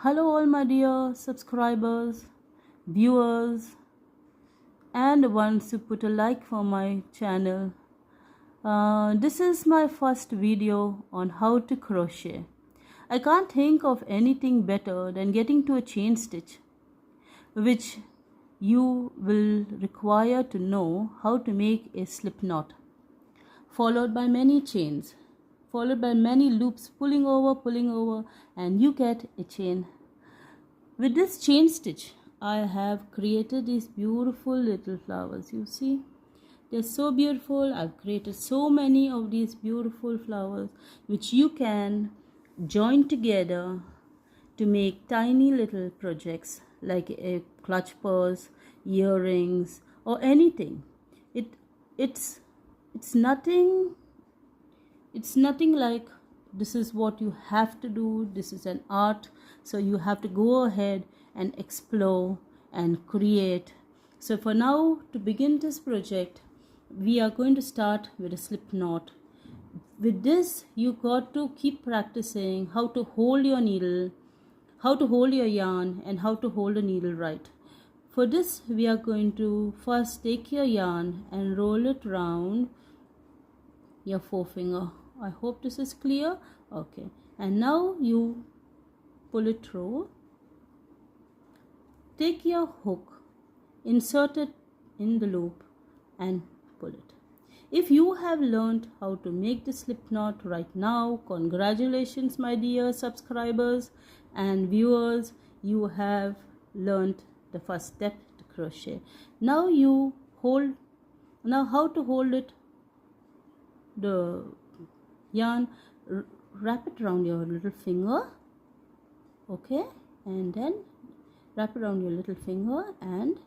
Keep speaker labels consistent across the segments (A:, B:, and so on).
A: Hello all my dear subscribers, viewers, and ones who put a like for my channel. This is my first video on how to crochet. I can't think of anything better than getting to a chain stitch, which you will require to know how to make a slip knot, followed by many chains, followed by many loops, pulling over, and you get a chain. With this chain stitch, I have created these beautiful little flowers. You see, they're so beautiful. I've created so many of these beautiful flowers which you can join together to make tiny little projects like a clutch purse, earrings, or anything. It's nothing like this is what you have to do. This is an art, so you have to go ahead and explore and create. So for now, to begin this project, we are going to start with a slip knot. With this, you got to keep practicing how to hold your needle, how to hold your yarn, and how to hold the needle right. For this, we are going to first take your yarn and roll it round your forefinger. I hope this is clear. Okay, and now you pull it through. Take your hook, insert it in the loop, and pull it. If you have learned how to make the slip knot right now, congratulations my dear subscribers and viewers. You have learned the first step to crochet. Now how to hold it. The yarn, wrap it around your little finger, okay, and then wrap it around your little finger and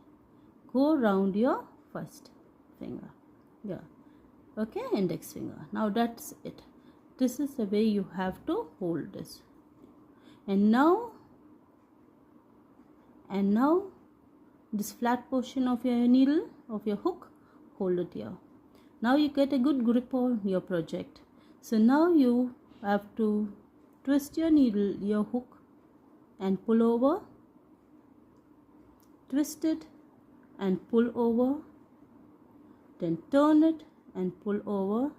A: go around your first finger, yeah, okay, index finger. Now that's it. This is the way you have to hold this. And now this flat portion of your needle, of your hook, hold it here. Now you get a good grip on your project. So now you have to twist your needle, your hook, and pull over, twist it and pull over, then turn it and pull over.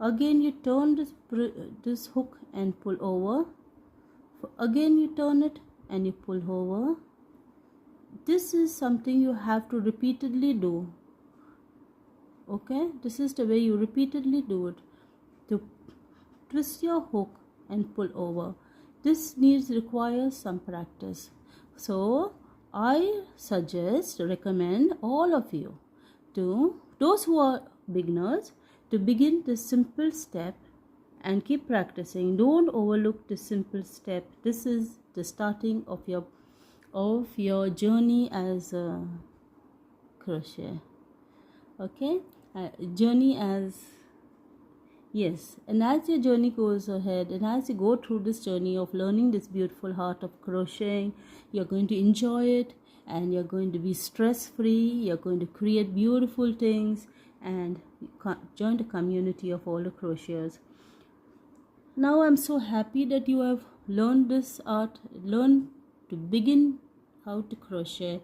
A: Again you turn this hook and pull over. Again you turn it and you pull over. This is something you have to repeatedly do. Okay, this is the way you repeatedly do it. To twist your hook and pull over. This requires some practice. So I recommend all of you, to those who are beginners, to begin this simple step and keep practicing. Don't overlook this simple step. This is the starting of your journey as a crochet. Okay, yes, and as your journey goes ahead, and as you go through this journey of learning this beautiful art of crocheting, you're going to enjoy it, and you're going to be stress free. You're going to create beautiful things and join the community of all the crocheters. Now I'm so happy that you have learned this art, learned to begin how to crochet.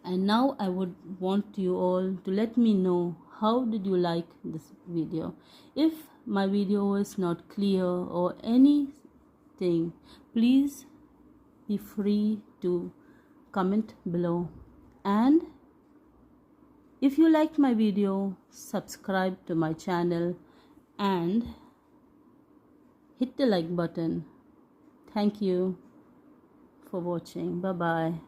A: And now I would want you all to let me know, how did you like this video? If my video was not clear or anything, please be free to comment below. And if you liked my video, subscribe to my channel and hit the like button. Thank you for watching. Bye bye.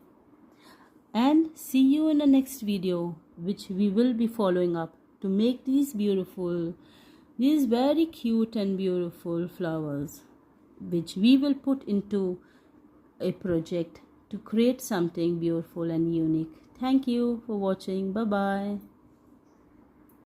A: And see you in the next video, which we will be following up to make these very cute and beautiful flowers, which we will put into a project to create something beautiful and unique. Thank you for watching. Bye bye.